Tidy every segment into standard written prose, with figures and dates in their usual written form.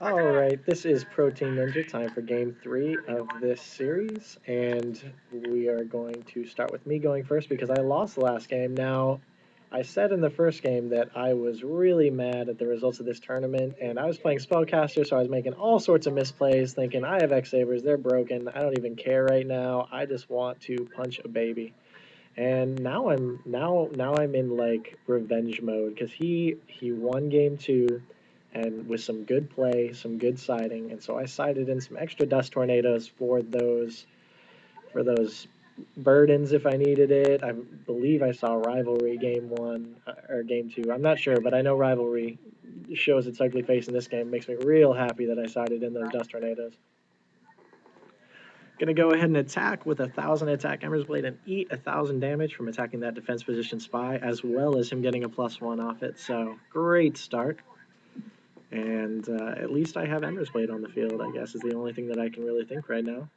Alright, this is Protein Ninja, time for game 3 of this series, and we are going to start with me going first because I lost the last game. Now, I said in the first game that I was really mad at the results of this tournament, and I was playing Spellcasters, so I was making all sorts of misplays, thinking, I have X-Sabers, they're broken, I don't even care right now, I just want to punch a baby. And now I'm in like revenge mode because he won game 2 and with some good play, some good siding, and so I sided in some extra dust tornadoes for those burdens if I needed it. I believe I saw rivalry game 1 or game 2. I'm not sure, but I know rivalry shows its ugly face in this game. Makes me real happy that I sided in those dust tornadoes. Gonna go ahead and attack with 1,000 attack Ember's Blade and eat 1,000 damage from attacking that defense position spy, as well as him getting a +1 off it. So great start. And at least I have Ember's Blade on the field, I guess, is the only thing that I can really think right now.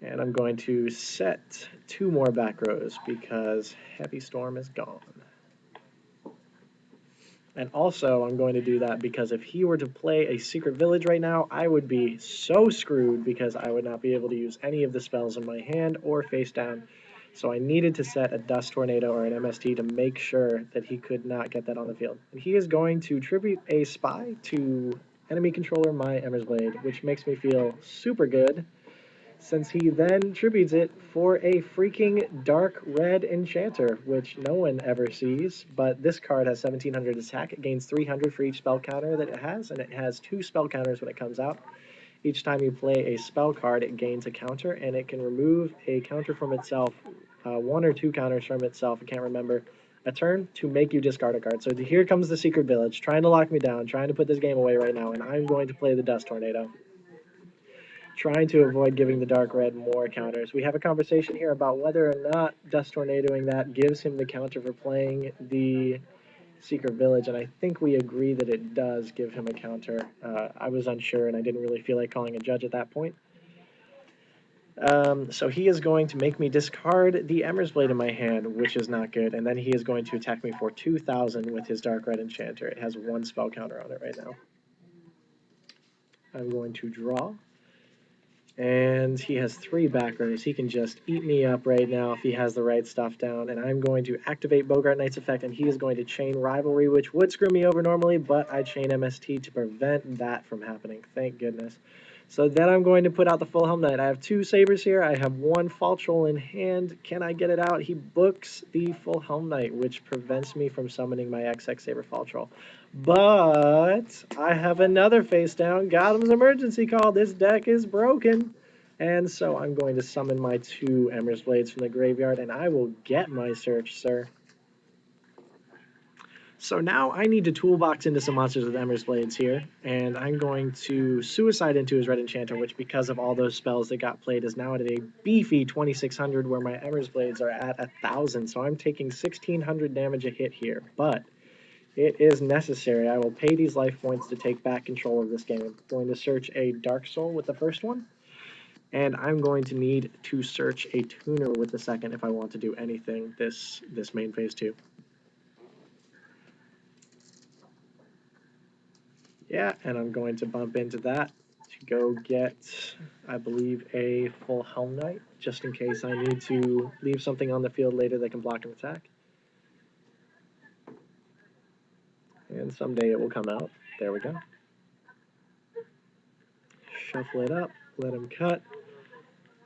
And I'm going to set 2 more back rows because Heavy Storm is gone. And also, I'm going to do that because if he were to play a Secret Village right now, I would be so screwed because I would not be able to use any of the spells in my hand or face down. So I needed to set a Dust Tornado or an MST to make sure that he could not get that on the field. And he is going to tribute a Spy to enemy controller my Ember's Blade, which makes me feel super good since he then tributes it for a freaking dark red enchanter, which no one ever sees. But this card has 1,700 attack. It gains 300 for each spell counter that it has, and it has 2 spell counters when it comes out. Each time you play a spell card, it gains a counter, and it can remove a counter from itself, 1 or 2 counters from itself, I can't remember, a turn to make you discard a card. So here comes the Secret Village, trying to lock me down, trying to put this game away right now, and I'm going to play the Dust Tornado, trying to avoid giving the dark red more counters. We have a conversation here about whether or not Dust Tornadoing that gives him the counter for playing the Secret Village, and I think we agree that it does give him a counter. I was unsure, and I didn't really feel like calling a judge at that point. So he is going to make me discard the Ember's Blade in my hand, which is not good, and then he is going to attack me for 2,000 with his Dark Red Enchanter. It has 1 spell counter on it right now. I'm going to draw. And he has 3 backers. He can just eat me up right now if he has the right stuff down. And I'm going to activate Bogart Knight's effect, and he is going to chain Rivalry, which would screw me over normally, but I chain MST to prevent that from happening. Thank goodness. So then I'm going to put out the Full Helm Knight. I have 2 Sabers here. I have 1 Fall Troll in hand. Can I get it out? He books the Full Helm Knight, which prevents me from summoning my XX Saber Fall Troll. But I have another face down. Gotham's Emergency Call. This deck is broken. And so I'm going to summon my 2 Ember's Blades from the graveyard, and I will get my search, sir. So now I need to toolbox into some monsters with Ember's Blades here, and I'm going to Suicide into his Red Enchanter, which because of all those spells that got played is now at a beefy 2,600, where my Ember's Blades are at 1,000, so I'm taking 1,600 damage a hit here, but it is necessary. I will pay these life points to take back control of this game. I'm going to search a Dark Soul with the first one, and I'm going to need to search a tuner with the second if I want to do anything this main phase 2. Yeah, and I'm going to bump into that to go get, I believe, a Full Helm Knight, just in case I need to leave something on the field later that can block an attack. And someday it will come out. There we go. Shuffle it up, let him cut.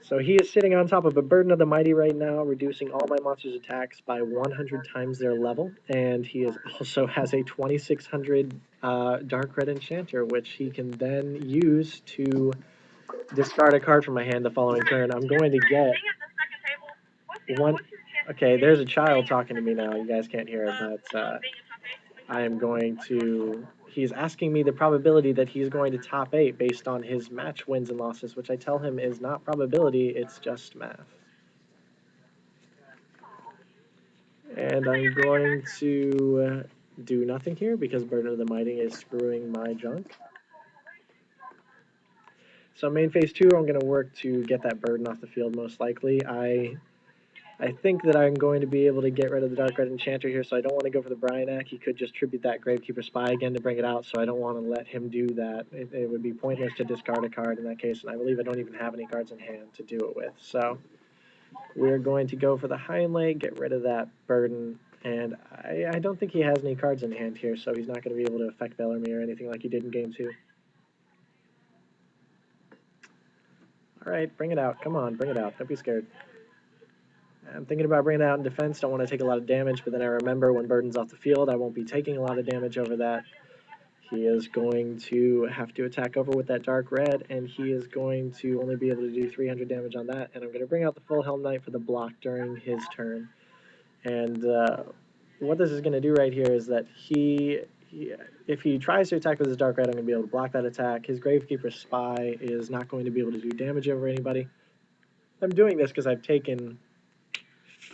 So he is sitting on top of a Burden of the Mighty right now, reducing all my monsters' attacks by 100 times their level, and he also has a 2,600 Dark Red Enchanter, which he can then use to discard a card from my hand the following turn. I'm going to get one. Okay, there's a child talking to me now. You guys can't hear it, but I am going to. He's asking me the probability that he's going to top 8 based on his match wins and losses, which I tell him is not probability, it's just math. And I'm going to do nothing here because Burden of the Mighty is screwing my junk. So main phase 2, I'm going to work to get that burden off the field most likely. I I think that I'm going to be able to get rid of the Dark Red Enchanter here, so I don't want to go for the Bryanak. He could just tribute that Gravekeeper Spy again to bring it out, so I don't want to let him do that. It would be pointless to discard a card in that case, and I believe I don't even have any cards in hand to do it with. So we're going to go for the Heinlein, get rid of that Burden, and I don't think he has any cards in hand here, so he's not going to be able to affect Bellarmine or anything like he did in Game 2. All right, bring it out. Come on, bring it out. Don't be scared. I'm thinking about bringing it out in defense. Don't want to take a lot of damage, but then I remember when Burden's off the field, I won't be taking a lot of damage over that. He is going to have to attack over with that Dark Red, and he is going to only be able to do 300 damage on that. And I'm going to bring out the Full Helm Knight for the block during his turn. And what this is going to do right here is that if he tries to attack with his Dark Red, I'm going to be able to block that attack. His Gravekeeper Spy is not going to be able to do damage over anybody. I'm doing this because I've taken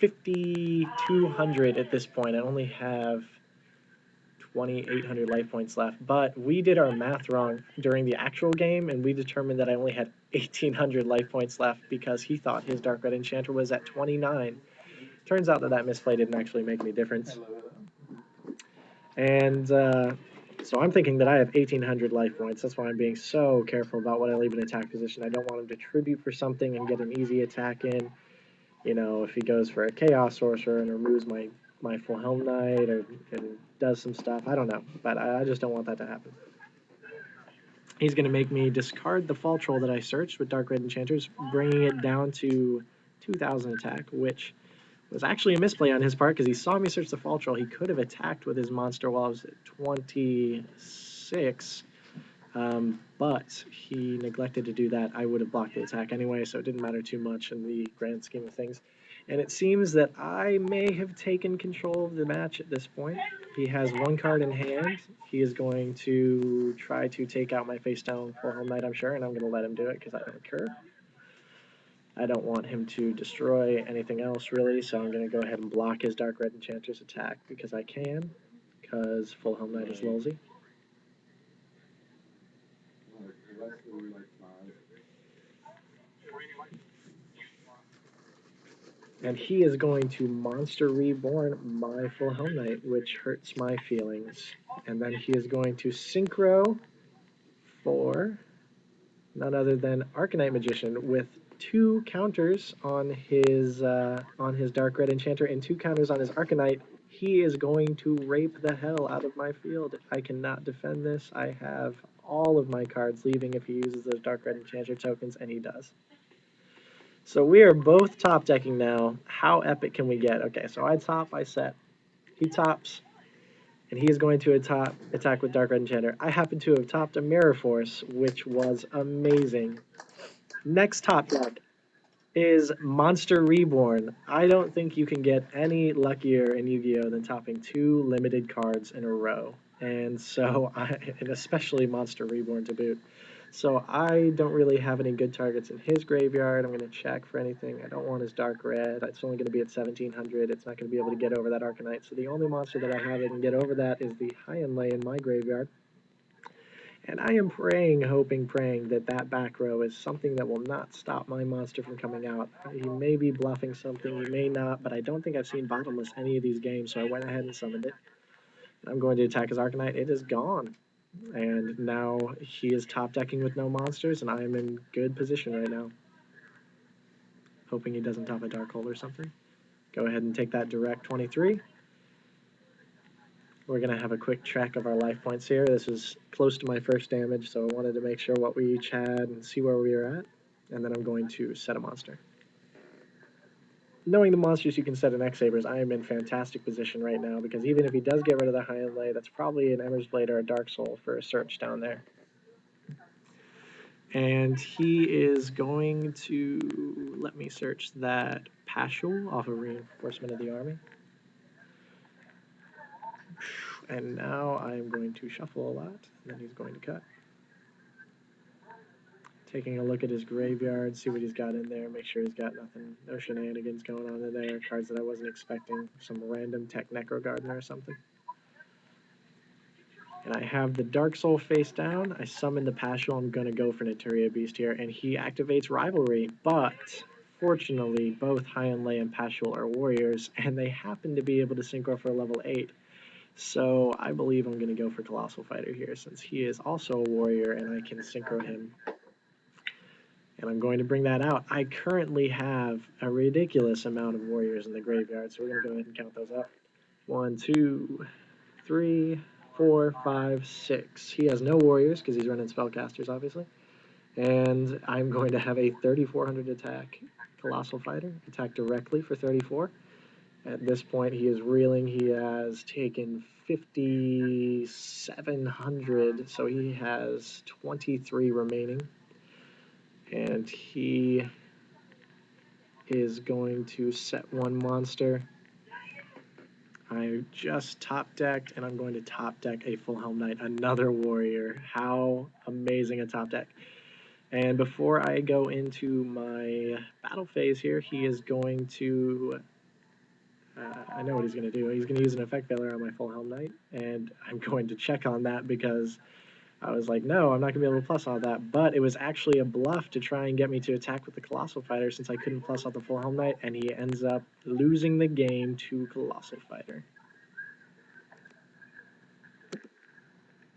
5,200 at this point. I only have 2,800 life points left, but we did our math wrong during the actual game, and we determined that I only had 1,800 life points left because he thought his Dark Red Enchanter was at 29. Turns out that misplay didn't actually make any difference. And so I'm thinking that I have 1,800 life points. That's why I'm being so careful about what I leave in attack position. I don't want him to tribute for something and get an easy attack in. You know, if he goes for a Chaos Sorcerer and removes my Full Helm Knight and does some stuff, I don't know. But I just don't want that to happen. He's going to make me discard the Fall Troll that I searched with Dark Red Enchanters, bringing it down to 2,000 attack, which was actually a misplay on his part because he saw me search the Fall Troll. He could have attacked with his monster while I was at 26, but he neglected to do that. I would have blocked the attack anyway, so it didn't matter too much in the grand scheme of things. And it seems that I may have taken control of the match at this point. He has one card in hand. He is going to try to take out my face down Full Helm Knight, I'm sure, and I'm going to let him do it because I don't care. I don't want him to destroy anything else, really, so I'm going to go ahead and block his Dark Red Enchanter's attack because I can, because Full Helm Knight is Lulzy. And he is going to Monster Reborn my Full Helm Knight, which hurts my feelings. And then he is going to Synchro for none other than Arcanite Magician with 2 counters on his Dark Red Enchanter and 2 counters on his Arcanite. He is going to rape the hell out of my field. I cannot defend this. I have all of my cards leaving if he uses those Dark Red Enchanter tokens, and he does. So we are both top decking now. How epic can we get? Okay, so I top, I set. He tops, and he is going to attack with Dark Red Enchanter. I happen to have topped a Mirror Force, which was amazing. Next top deck is Monster Reborn. I don't think you can get any luckier in Yu-Gi-Oh! Than topping 2 limited cards in a row. And so, and especially Monster Reborn to boot. So I don't really have any good targets in his graveyard. I'm going to check for anything. I don't want his Dark Red. It's only going to be at 1,700. It's not going to be able to get over that Arcanite. So the only monster that I have that can get over that is the Heinlein in my graveyard. And I am praying, hoping, praying that that back row is something that will not stop my monster from coming out. He may be bluffing something, he may not, but I don't think I've seen Bottomless any of these games, so I went ahead and summoned it. I'm going to attack his Arcanite. It is gone. And now he is top decking with no monsters, and I am in good position right now. Hoping he doesn't top a Darkhold or something. Go ahead and take that direct 23. We're going to have a quick check of our life points here. This is close to my first damage, so I wanted to make sure what we each had and see where we were at. And then I'm going to set a monster. Knowing the monsters you can set in X-Sabers, I am in fantastic position right now, because even if he does get rid of the Heinlein, that's probably an Ember's Blade or a Dark Soul for a search down there. And he is going to let me search that Pashul off of Reinforcement of the Army. And now I'm going to shuffle a lot, and then he's going to cut. Taking a look at his graveyard, see what he's got in there, make sure he's got nothing, no shenanigans going on in there, cards that I wasn't expecting, some random Tech Necro Gardener or something. And I have the Dark Soul face down. I summon the Pashul. I'm going to go for Naturia Beast here, and he activates Rivalry. But unfortunately, both High and Lay and Pashul are warriors, and they happen to be able to synchro for level 8. So I believe I'm going to go for Colossal Fighter here, since he is also a warrior, and I can synchro him. And I'm going to bring that out. I currently have a ridiculous amount of warriors in the graveyard, so we're going to go ahead and count those up. 1, 2, 3, 4, 5, 6. He has no warriors because he's running Spellcasters, obviously. And I'm going to have a 3,400 attack Colossal Fighter, attack directly for 34. At this point, he is reeling. He has taken 5,700, so he has 23 remaining. And he is going to set one monster. I just top decked, and I'm going to top deck a Full Helm Knight, another warrior. How amazing a top deck. And before I go into my battle phase here, he is going to, I know what he's going to do. He's going to use an Effect Veiler on my Full Helm Knight, and I'm going to check on that because I was like, no, I'm not going to be able to plus all that. But it was actually a bluff to try and get me to attack with the Colossal Fighter since I couldn't plus out the Full Helm Knight, and he ends up losing the game to Colossal Fighter.